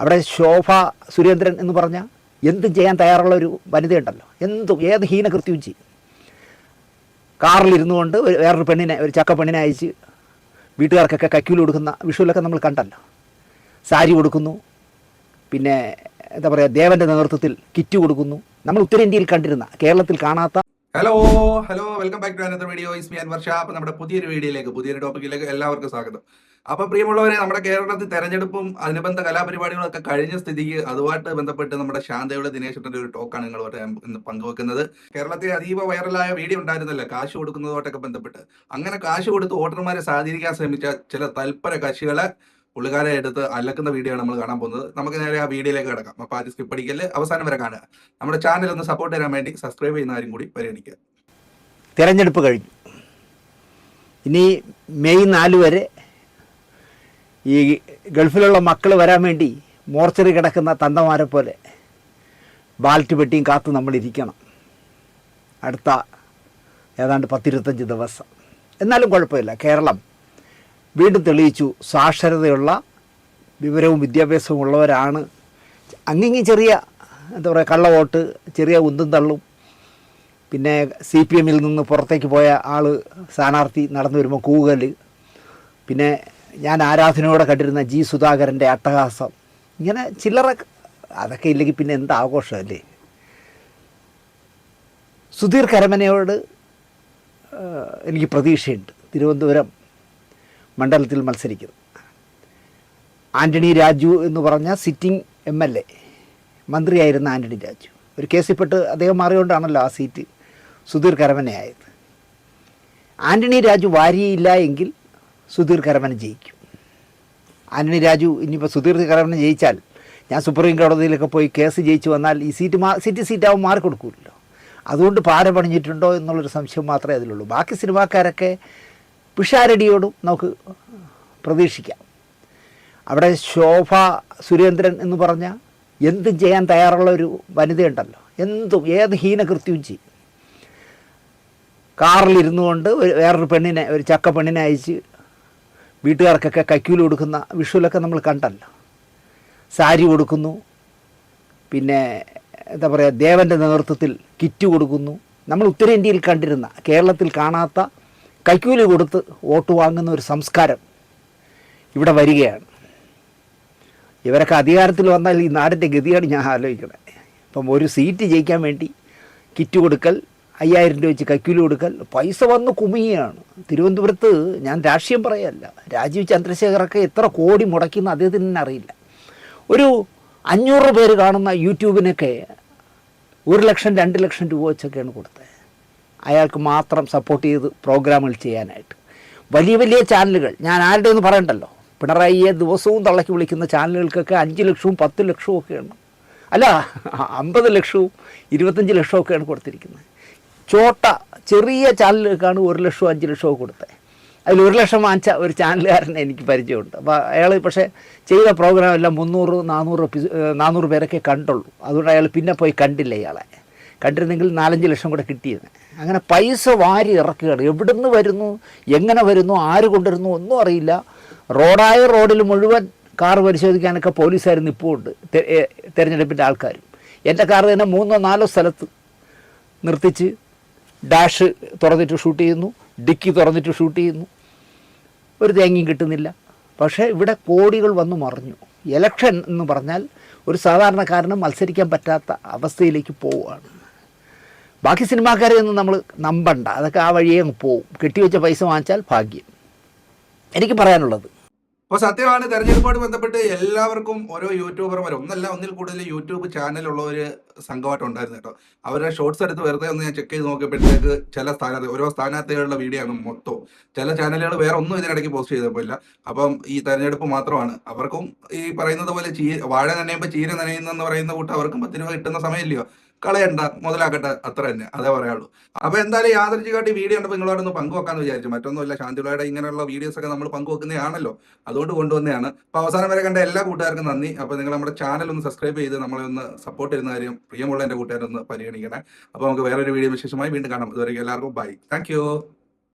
അവിടെ ശോഭ സുരേന്ദ്രൻ എന്ന് പറഞ്ഞാൽ എന്തും ചെയ്യാൻ തയ്യാറുള്ള ഒരു വനിതയുണ്ടല്ലോ, എന്തും ഏത് ഹീനകൃത്യവും ചെയ്യും. കാറിലിരുന്നു കൊണ്ട് വേറൊരു പെണ്ണിനെ, ഒരു ചക്ക പെണ്ണിനെ അയച്ച് വീട്ടുകാർക്കൊക്കെ കൈക്കൂലി കൊടുക്കുന്ന വിഷുവിലൊക്കെ നമ്മൾ കണ്ടല്ലോ. സാരി കൊടുക്കുന്നു, പിന്നെ എന്താ പറയുക, ദേവൻ്റെ നേതൃത്വത്തിൽ കിറ്റ് കൊടുക്കുന്നു. നമ്മൾ ഉത്തരേന്ത്യയിൽ കണ്ടിരുന്ന, കേരളത്തിൽ കാണാത്ത. Hello welcome back to another video. Is me Anwar Shah. അപ്പോൾ നമ്മുടെ പുതിയൊരു വീഡിയോയിലേക്ക്, പുതിയൊരു ടോപ്പിക്കിലേക്ക് എല്ലാവർക്കും സ്വാഗതം. അപ്പോൾ പ്രിയമുള്ളവരെ, നമ്മുടെ കേരളത്തിൽ തെരഞ്ഞെടുപ്പും അനുബന്ധ കലാപരിപാടികളൊക്കെ കഴിഞ്ഞ സ്ഥിതിക്ക് അതുമായിട്ട് ബന്ധപ്പെട്ട് നമ്മുടെ ശാന്തയുടെ ദിനേശന്റെ ഒരു ടോക്കാണ് നിങ്ങളുമായിട്ട് ഇന്ന് പങ്കുവെക്കുന്നത്. കേരളത്തിൽ അതീവ വൈറലായ വീഡിയോ ഉണ്ടായിരുന്നല്ലോ കാശ് കൊടുക്കുന്നതുമായിട്ടൊക്കെ ബന്ധപ്പെട്ട്. അങ്ങനെ കാശ് കൊടുത്ത് വോട്ടർമാരെ സ്വാധീനിക്കാൻ ശ്രമിച്ച ചില തൽപര കക്ഷികളെ പുള്ളിക്കാരെ എടുത്ത് അലക്കുന്ന വീഡിയോ ആണ് നമ്മൾ കാണാൻ പോകുന്നത്. നമുക്ക് നേരെ ആ വീഡിയോയിലേക്ക് കിടക്കാം. അപ്പോൾ ആദ്യം സ്കിപ്പ് അടിക്കല്, അവസാനം വരെ കാണുക. നമ്മുടെ ചാനൽ ഒന്ന് സപ്പോർട്ട് ചെയ്യാൻ വേണ്ടി സബ്സ്ക്രൈബ് ചെയ്യുന്ന ആരും കൂടി പരിഗണിക്കുക. തിരഞ്ഞെടുപ്പ് കഴിഞ്ഞു. ഇനി മെയ് 4 വരെ ഈ ഗൾഫിലുള്ള മക്കൾ വരാൻ വേണ്ടി മോർച്ചറി കിടക്കുന്ന തന്തമാരെ പോലെ ബാലറ്റ് പെട്ടിയും കാത്ത് നമ്മളിരിക്കണം. അടുത്ത ഏതാണ്ട് 10-25 ദിവസം. എന്നാലും കുഴപ്പമില്ല, കേരളം വീണ്ടും തെളിയിച്ചു സാക്ഷരതയുള്ള വിവരവും വിദ്യാഭ്യാസവും ഉള്ളവരാണ്. അങ്ങിങ്ങി ചെറിയ എന്താ പറയുക, കള്ളവോട്ട്, ചെറിയ ഉന്തും തള്ളും, പിന്നെ CPM നിന്ന് പുറത്തേക്ക് പോയ ആൾ സ്ഥാനാർത്ഥി നടന്നു വരുമ്പോൾ കൂകൽ, പിന്നെ ഞാൻ ആരാധനയോടെ കണ്ടിരുന്ന G. സുധാകരൻ്റെ അട്ടഹാസം, ഇങ്ങനെ ചില്ലറ. അതൊക്കെ ഇല്ലെങ്കിൽ പിന്നെ എന്ത് ആഘോഷമല്ലേ. സുധീർ കരമനയോട് എനിക്ക് പ്രതീക്ഷയുണ്ട്. തിരുവനന്തപുരം മണ്ഡലത്തിൽ മത്സരിക്കുന്നു. ആൻ്റണി രാജു എന്ന് പറഞ്ഞ സിറ്റിംഗ് MLA, മന്ത്രിയായിരുന്ന ആൻ്റണി രാജു ഒരു കേസിൽപ്പെട്ട് അദ്ദേഹം മാറിയോണ്ടാണല്ലോ ആ സീറ്റ് സുധീർ കരമനയായത്. ആൻ്റണി രാജു വാരിയില്ല എങ്കിൽ സുധീർ കരമന ജയിക്കും. ആൻ്റണി രാജു ഇനിയിപ്പോൾ സുധീർ കരമന ജയിച്ചാൽ ഞാൻ സുപ്രീം കോടതിയിലൊക്കെ പോയി കേസ് ജയിച്ചു വന്നാൽ ഈ സീറ്റാവും മാറിക്കൊടുക്കുമല്ലോ. അതുകൊണ്ട് പാര പണിഞ്ഞിട്ടുണ്ടോ എന്നുള്ളൊരു സംശയം മാത്രമേ അതിലുള്ളൂ. ബാക്കി സിനിമാക്കാരൊക്കെ പിഷാരടിയോടും നമുക്ക് പ്രതീക്ഷിക്കാം. അവിടെ ശോഭ സുരേന്ദ്രൻ എന്ന് പറഞ്ഞാൽ എന്തും ചെയ്യാൻ തയ്യാറുള്ള ഒരു വനിതയുണ്ടല്ലോ, എന്തും ഏത് ഹീനകൃത്യവും ചെയ്യും. കാറിലിരുന്നു കൊണ്ട് വേറൊരു പെണ്ണിനെ, ഒരു ചക്ക പെണ്ണിനെ അയച്ച് വീട്ടുകാർക്കൊക്കെ കൈക്കൂലി കൊടുക്കുന്ന വിഷുവിലൊക്കെ നമ്മൾ കണ്ടല്ലോ. സാരി കൊടുക്കുന്നു, പിന്നെ എന്താ പറയുക, ദേവൻ്റെ നേതൃത്വത്തിൽ കിറ്റ് കൊടുക്കുന്നു. നമ്മൾ ഉത്തരേന്ത്യയിൽ കണ്ടിരുന്ന, കേരളത്തിൽ കാണാത്ത കൈക്കൂലി കൊടുത്ത് വോട്ട് വാങ്ങുന്ന ഒരു സംസ്കാരം ഇവിടെ വരികയാണ്. ഇവരൊക്കെ അധികാരത്തിൽ വന്നാൽ ഈ നാടിൻ്റെ ഗതിയാണ് ഞാൻ ആലോചിക്കണേ. ഇപ്പം ഒരു സീറ്റ് ജയിക്കാൻ വേണ്ടി കിറ്റ് കൊടുക്കൽ, 5000 രൂപ വെച്ച് കൈക്കൂലി കൊടുക്കൽ, പൈസ വന്ന് കുമിയാണ്. തിരുവനന്തപുരത്ത് ഞാൻ രാഷ്ട്രീയം പറയല്ല, രാജീവ് ചന്ദ്രശേഖറൊക്കെ എത്ര കോടി മുടക്കിയെന്ന് അദ്ദേഹത്തിന് തന്നെ അറിയില്ല. ഒരു 500 പേര് കാണുന്ന യൂട്യൂബിനൊക്കെ 1 ലക്ഷം 2 ലക്ഷം രൂപ വെച്ചൊക്കെയാണ് കൊടുത്തത്, അയാൾക്ക് മാത്രം സപ്പോർട്ട് ചെയ്ത് പ്രോഗ്രാമുകൾ ചെയ്യാനായിട്ട്. വലിയ വലിയ ചാനലുകൾ, ഞാൻ ആരുടെ ഒന്നും പറയണ്ടല്ലോ, പിണറായിയെ ദിവസവും തള്ളക്കി വിളിക്കുന്ന ചാനലുകൾക്കൊക്കെ 5 ലക്ഷവും 10 ലക്ഷവും ഒക്കെയാണ്, അല്ല 50 ലക്ഷവും 25 ലക്ഷവും ഒക്കെയാണ് കൊടുത്തിരിക്കുന്നത്. ചോട്ട ചെറിയ ചാനലുകൾക്കാണ് 1 ലക്ഷവും 5 ലക്ഷവും കൊടുത്തത്. അതിൽ 1 ലക്ഷം വാങ്ങിച്ച ഒരു ചാനലുകാരനെ എനിക്ക് പരിചയമുണ്ട്. അപ്പോൾ അയാൾ പക്ഷേ ചെയ്ത പ്രോഗ്രാം എല്ലാം 300-400 പേരൊക്കെ കണ്ടുള്ളൂ. അതുകൊണ്ട് അയാൾ പിന്നെ പോയി കണ്ടില്ല. ഇയാളെ കണ്ടിരുന്നെങ്കിൽ 4-5 ലക്ഷം കൂടെ കിട്ടിയത്. അങ്ങനെ പൈസ വാരി ഇറക്കുകയാണ്. എവിടെ നിന്ന് വരുന്നു, എങ്ങനെ വരുന്നു, ആര് കൊണ്ടുവരുന്നു ഒന്നും അറിയില്ല. റോഡിൽ മുഴുവൻ കാർ പരിശോധിക്കാനൊക്കെ പോലീസുകാരും ഇപ്പോൾ ഉണ്ട്, തിരഞ്ഞെടുപ്പിൻ്റെ ആൾക്കാരും. എൻ്റെ കാർ തന്നെ 3-4 സ്ഥലത്ത് നിർത്തിച്ച് ഡാഷ് തുറന്നിട്ട് ഷൂട്ട് ചെയ്യുന്നു, ഡിക്കി തുറന്നിട്ട് ഷൂട്ട് ചെയ്യുന്നു. ഒരു തേങ്ങയും കിട്ടുന്നില്ല. പക്ഷേ ഇവിടെ കോടികൾ വന്നു മറിഞ്ഞു. ഇലക്ഷൻ എന്ന് പറഞ്ഞാൽ ഒരു സാധാരണക്കാരന് മത്സരിക്കാൻ പറ്റാത്ത അവസ്ഥയിലേക്ക് പോവുകയാണ്. ബാക്കി സിനിമാക്കാരെ ഒന്നും നമ്മൾ നമ്പണ്ട, അതൊക്കെ ആ വഴിയേ അങ്ങ് പോവും. കെട്ടിവെച്ച പൈസ വാങ്ങിച്ചാൽ ഭാഗ്യം. എനിക്ക് പറയാനുള്ളത്, അപ്പോൾ സത്യമാണ്, തെരഞ്ഞെടുപ്പോട് ബന്ധപ്പെട്ട് എല്ലാവർക്കും ഓരോ യൂട്യൂബർമാർ, ഒന്നിൽ കൂടുതൽ യൂട്യൂബ് ചാനലുള്ള ഒരു സംഘമായിട്ട് ഉണ്ടായിരുന്നു കേട്ടോ. അവരുടെ ഷോർട്സ് എടുത്ത് വെറുതെ ഒന്ന് ഞാൻ ചെക്ക് ചെയ്ത് നോക്കിയപ്പോഴത്തേക്ക് ഓരോ സ്ഥാനാർത്ഥികളുടെ വീഡിയോ ആണ് മൊത്തം. ചില ചാനലുകൾ വേറെ ഒന്നും ഇതിനിടയ്ക്ക് പോസ്റ്റ് ചെയ്തപ്പോഴില്ല. അപ്പം ഈ തെരഞ്ഞെടുപ്പ് മാത്രമാണ്. അവർക്കും ഈ പറയുന്നത് പോലെ വാഴ നനയുമ്പോൾ ചീര നനയുന്നെന്ന് പറയുന്ന കൂട്ട് അവർക്കും 10 രൂപ കിട്ടുന്ന സമയമില്ലയോ, കളയണ്ട, മുതലാക്കട്ടെ, അത്ര തന്നെ, അതേ പറയാനുള്ളൂ. അപ്പോൾ എന്തായാലും യാദൃച്ഛികമായിട്ട് വീഡിയോ ഉണ്ടപ്പോൾ നിങ്ങളോടൊന്ന് പങ്കുവെക്കാന്ന് വിചാരിച്ചു. മറ്റൊന്നുമില്ല, ശാന്തിയുടെ ഇങ്ങനെയുള്ള വീഡിയോസൊക്കെ നമ്മൾ പങ്കുവെക്കുന്നതാണല്ലോ, അതുകൊണ്ട് കൊണ്ടുവന്നതാണ്. അപ്പോൾ അവസാനം വരെ കണ്ട എല്ലാ കൂട്ടുകാർക്കും നന്ദി. അപ്പോൾ നിങ്ങൾ നമ്മുടെ ചാനൽ ഒന്ന് സബ്സ്ക്രൈബ് ചെയ്ത് നമ്മളെ ഒന്ന് സപ്പോർട്ട് ചെയ്യുന്ന കാര്യം പ്രിയമുള്ള എൻ്റെ കൂട്ടുകാരൊന്ന് പരിഗണിക്കണേ. അപ്പോൾ നമുക്ക് വേറൊരു വീഡിയോ വിശേഷമായി വീണ്ടും കാണാം. ഇതുവരെ എല്ലാവർക്കും ബൈ, താങ്ക് യു.